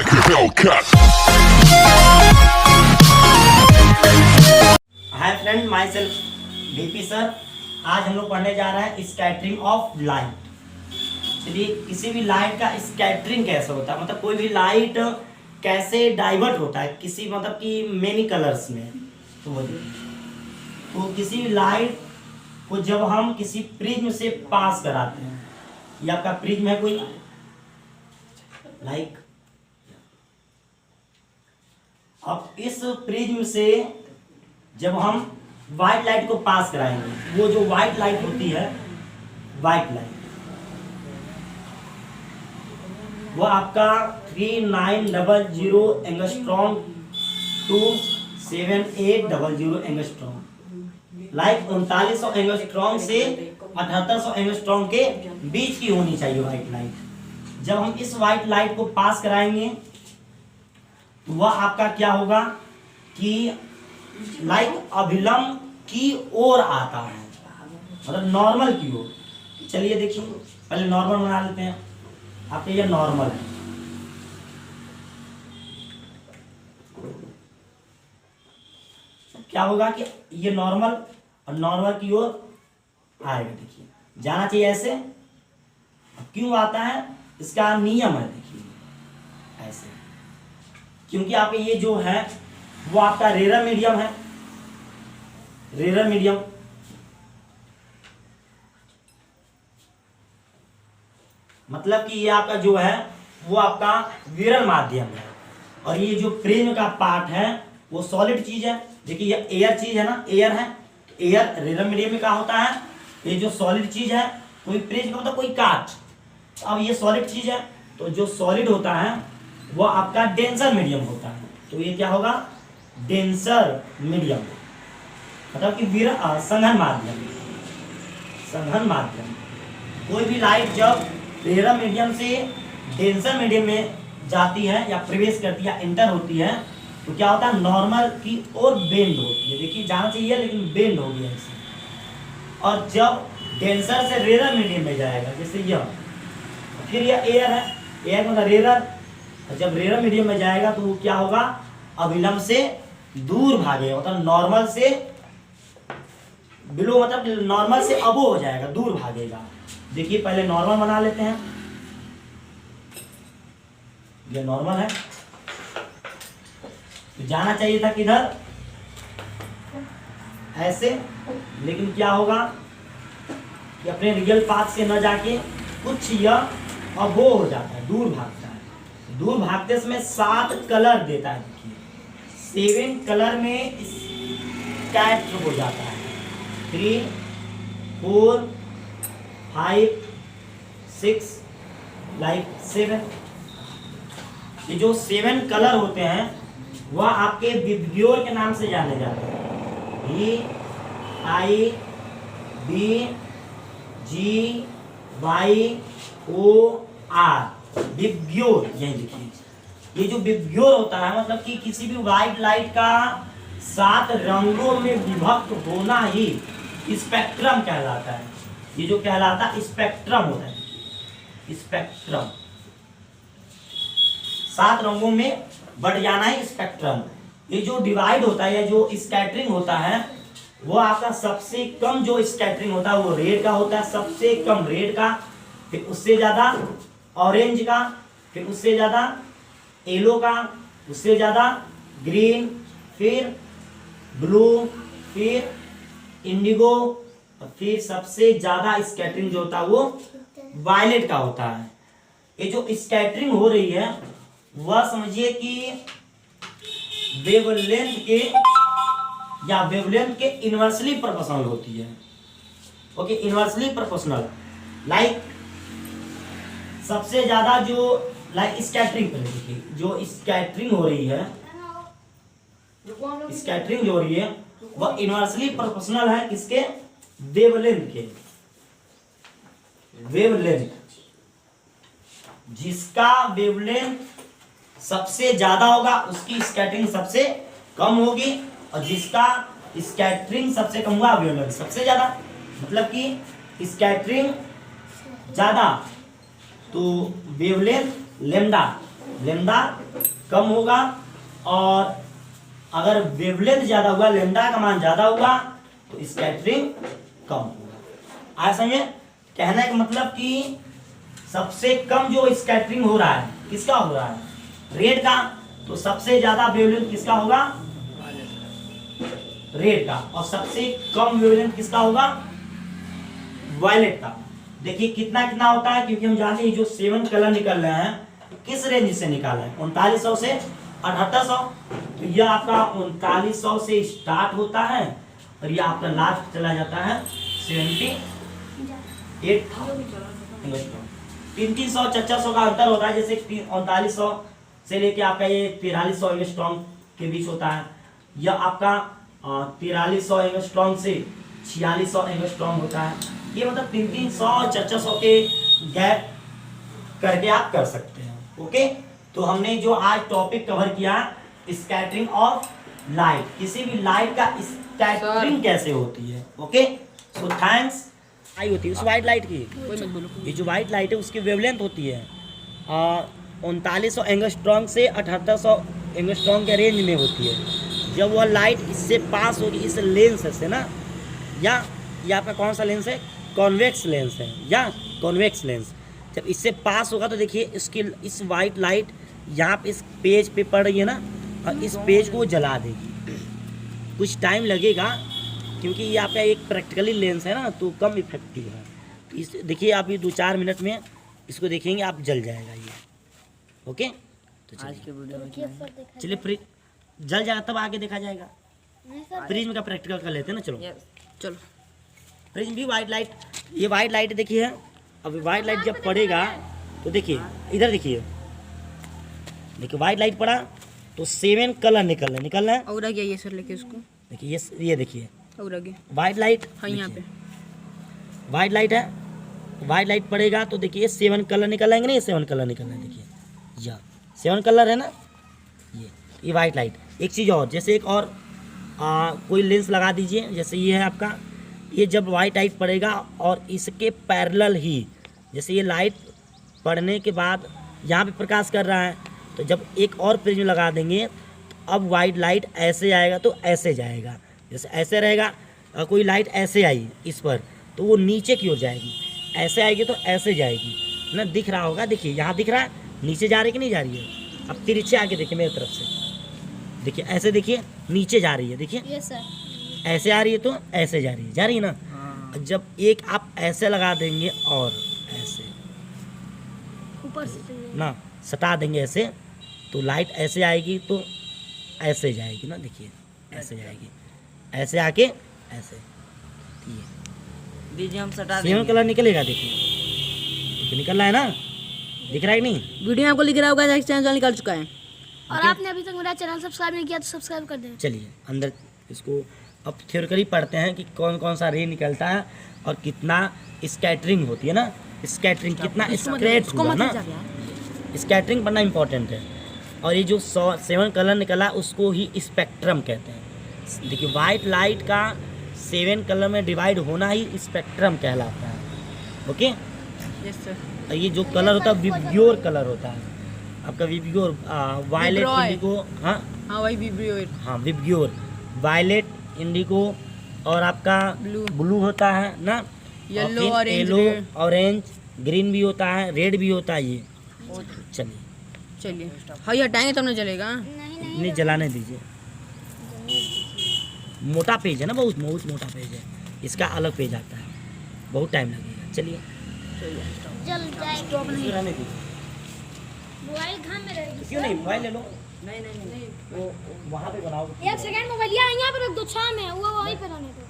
like a Hellcat. Hi friend, my self BP sir. आज हम लोग पढ़ने जा रहे हैं स्कैटरिंग ऑफ लाइट। चलिए, किसी भी लाइट का स्कैटरिंग कैसे होता है, मतलब कोई भी लाइट कैसे डाइवर्ट होता है किसी मतलब कि मेनी कलर्स में। तो वो तो किसी भी लाइट को जब हम किसी प्रिज्म से पास कराते हैं, ये आपका प्रिज्म है कोई लाइक। अब इस प्रिज्म से जब हम व्हाइट लाइट को पास कराएंगे, वो जो व्हाइट लाइट होती है, व्हाइट लाइट वो आपका 3900 angstrom to 7800 angstrom, like 3900 angstrom से 7800 एंगस्ट्रॉम के बीच की होनी चाहिए व्हाइट लाइट। जब हम इस व्हाइट लाइट को पास कराएंगे तो वह आपका क्या होगा कि लाइट अभिलंब की ओर आता है, मतलब नॉर्मल की ओर। चलिए देखिए, पहले नॉर्मल बना लेते हैं। आपके ये नॉर्मल है, क्या होगा कि ये नॉर्मल और नॉर्मल की ओर आएगा। देखिए, जाना चाहिए ऐसे। क्यों आता है, इसका नियम है। देखिए ऐसे, क्योंकि आप ये जो है वो आपका रेयर मीडियम है। रेयर मीडियम मतलब कि ये आपका जो है वो आपका विरल माध्यम है, और ये जो प्रिज्म का पार्ट है वो सॉलिड चीज है। देखिए, ये एयर चीज है ना, एयर है। एयर रेयर मीडियम में क्या होता है, ये जो सॉलिड चीज है, कोई प्रिज्म का मतलब कोई कांच। अब ये सॉलिड चीज है, तो जो सॉलिड होता है वो आपका डेंसर मीडियम होता है। तो ये क्या होगा, डेंसर मीडियम, मतलब कि संघन माध्यम। संघन माध्यम, कोई भी लाइट जब रेयर मीडियम से डेंसर मीडियम में जाती है या प्रवेश करती है, एंटर होती है, तो क्या होता है, नॉर्मल की ओर बेंड होती है। देखिए, जाना चाहिए लेकिन बेंड हो गया ऐसे। और जब डेंसर से रेयर मीडियम में जाएगा, जैसे यह, फिर यह एयर है, एयर मतलब रेयर, जब रेयर मीडियम में जाएगा तो वो क्या होगा, अभिलंब से दूर भागेगा, मतलब नॉर्मल से बिलो, मतलब नॉर्मल से अबो हो जाएगा, दूर भागेगा। देखिए, पहले नॉर्मल बना लेते हैं। ये नॉर्मल है, तो जाना चाहिए था किधर, ऐसे, लेकिन क्या होगा कि अपने रियल पाथ से न जाके कुछ यह अबो हो जाता है, दूर भागता है। दूर भागते समय 7 कलर देता है। देखिए, 7 कलर में स्कैटर हो जाता है। 3, 4, 5, 6, लाइक 7। ये जो 7 कलर होते हैं वह आपके विब्ग्योर के नाम से जाने जाते हैं। VIBGYOR, विब्ग्योर। यही लिखिए, ये जो विब्ग्योर होता है मतलब कि किसी भी व्हाइट लाइट का 7 रंगों में विभक्त होना ही स्पेक्ट्रम कहलाता है। ये जो कहलाता है स्पेक्ट्रम होता है। स्पेक्ट्रम 7 रंगों में बढ़ जाना ही स्पेक्ट्रम। ये जो डिवाइड होता है या जो स्कैटरिंग होता है, वो आपका सबसे कम जो स्कैटरिंग होता है वो रेड का होता है, सबसे कम रेड का, फिर उससे ज्यादा ऑरेंज का, फिर उससे ज्यादा येलो का, उससे ज्यादा ग्रीन, फिर ब्लू, फिर इंडिगो, और फिर सबसे ज्यादा स्कैटरिंग जो होता है वो वायलेट का होता है। ये जो स्कैटरिंग हो रही है वह समझिए कि वेवलेंथ के या वेवलेंथ के इनवर्सली प्रोपोर्शनल होती है। ओके, इनवर्सली प्रोपोर्शनल, लाइक सबसे ज्यादा जो लाइक स्कैटरिंग, देखिए जो स्कैटरिंग हो रही है, स्कैटरिंग जो हो रही है वह इनवर्सली प्रोपोर्शनल है किसके, वेवलेंथ के। वेवलेंथ, जिसका वेवलेंथ सबसे ज्यादा होगा उसकी स्कैटरिंग सबसे कम होगी, और जिसका स्कैटरिंग सबसे कम होगा वेवलेंथ सबसे ज्यादा। मतलब कि स्कैटरिंग ज्यादा तो वेवलेंथ लेमडा, लेमडा कम होगा, और अगर वेवलेंथ ज्यादा हुआ, लेमडा का मान ज्यादा हुआ, तो स्कैटरिंग कम होगा। आज समझे? कहने का मतलब कि सबसे कम जो स्कैटरिंग हो रहा है किसका हो रहा है? रेड का। तो सबसे ज्यादा वेवलेंथ किसका होगा? रेड का। और सबसे कम वेवलेंथ किसका होगा? वायलेट का। देखिए कितना कितना होता है, क्योंकि हम जानते हैं जो 7 कलर निकल रहे हैं किस रेंज से निकाला है? 3900 से 7800। तो यह आपका 3900 से स्टार्ट होता है और यह आपका लास्ट चला जाता है 78,000। 300 400 का अंतर होता है। जैसे 3900 से लेके आपका ये 4300 एंगस्ट्रॉम के बीच होता है। यह आपका 4300 एंगस्ट्रॉम से 4600 एंगस्ट्रॉम होता है। ये मतलब 300 400 के गैप करके आप कर सकते हैं। ओके, तो हमने जो आज टॉपिक कवर किया स्कैटरिंग ऑफ लाइट, किसी भी लाइट का स्कैटरिंग कैसे होती है। Okay, so thanks. आई होती है उस वाइट लाइट की, ये जो वाइट लाइट है उसकी वेवलेंथ होती है 3900 एंगस्ट्रॉम से 7800 एंगस्ट्रॉम के रेंज में होती है। जब वह लाइट इससे पास होगी इस लेंस से ना, या ये आपका कौन सा लेंस है? कॉन्वेक्स लेंस है या कॉन्वेक्स लेंस। जब इससे पास होगा तो देखिए इसकी इस वाइट लाइट यहाँ पे इस पेज पे पड़ रही है ना, और इस पेज को जला देगी। कुछ टाइम लगेगा क्योंकि ये आपका एक प्रैक्टिकली लेंस है ना, तो कम इफेक्टिव है। तो इस देखिए आप ये 2-4 मिनट में इसको देखेंगे आप जल जाएगा ये। ओके, तो चलिए फ्रिज जल जाएगा तब आगे देखा जाएगा। फ्रिज में का प्रैक्टिकल कर लेते हैं ना। चलो चलो फ्रिज भी वाइट लाइट, ये वाइट लाइट देखिए। अब वाइट लाइट जब पड़ेगा तो देखिए इधर देखिए वाइट लाइट पड़ा तो 7 कलर निकल रहे हैं। और आगे ये सर लेके उसको देखिए ये देखिए और आगे वाइट लाइट। हाँ यहाँ पे वाइट लाइट है, वाइट लाइट पड़ेगा तो देखिए 7 कलर निकल आएंगे ना, ये 7 कलर निकल रहे हैं। देखिए यह 7 कलर है ना, ये वाइट लाइट। एक चीज़ और, जैसे एक और कोई लेंस लगा दीजिए। जैसे ये है आपका, ये जब वाइट लाइट पड़ेगा और इसके पैरेलल ही, जैसे ये लाइट पड़ने के बाद यहाँ पे प्रकाश कर रहा है, तो जब एक और प्रिज्म लगा देंगे तो अब वाइट लाइट ऐसे आएगा तो ऐसे जाएगा। जैसे ऐसे रहेगा, कोई लाइट ऐसे आई इस पर तो वो नीचे की ओर जाएगी, ऐसे आएगी तो ऐसे जाएगी ना। दिख रहा होगा, देखिए यहाँ दिख रहा है नीचे जा रही कि नहीं जा रही है। अब तिरछे आके देखिए मेरी तरफ से, देखिए ऐसे देखिए नीचे जा रही है। देखिए ऐसे आ रही है तो ऐसे जा रही है ना। जब एक आप ऐसे लगा देंगे और ऐसे ऊपर से ना सटा देंगे ऐसे, तो लाइट ऐसे आएगी तो ऐसे जाएगी ना। देखिए ऐसे जाएगी, ऐसे आके ऐसे बीजे हम सटा 7 कलर निकलेगा। देखिए निकल रहा है ना, दिख रहा है कि नहीं? वीडियो में आपको लिख रहा होगा चैनल निकल चुका है। और आपने अभी तक मेरा चैनल सब्सक्राइब नहीं किया तो सब्सक्राइब कर दें। चलिए अंदर इसको अब थ्योरिकली पढ़ते हैं कि कौन कौन सा रे निकलता है और कितना स्कैटरिंग होती है ना। स्कैटरिंग कितना स्क्रैच हुआ ना, स्कैटरिंग पढ़ना इंपॉर्टेंट है। और ये जो 7 कलर निकला उसको ही स्पेक्ट्रम कहते हैं। देखिए वाइट लाइट का 7 कलर में डिवाइड होना ही स्पेक्ट्रम कहलाता है। Okay, yes sir. और ये जो कलर होता है विब्ग्योर कलर होता है आपका, विब्ग्योर वायलेट इंडिगो। हाँ वही विब्ग्योर। हाँ विब्ग्योर, वायलेट इंडिगो, और आपका ब्लू होता है ना, येलो ऑरेंज ग्रीन भी होता है, रेड भी होता है ये। चलिए हाँ ये हटाएंगे तब ना चलेगा। नहीं जलाने दीजिए। मोटा पेज है ना, बहुत मोटा पेज है, इसका अलग पेज आता है, बहुत टाइम लगेगा। चलिए जल जाएगा। रहने दीजिए। मोबाइल घाम में रहेगी। क्यों नहीं, मोबाइल ले लो। नहीं वो वहाँ पे बनाओ। 1 सेकंड मोबाइल यहाँ पे रख दो, छाव में वो वहीं पे रहने दो।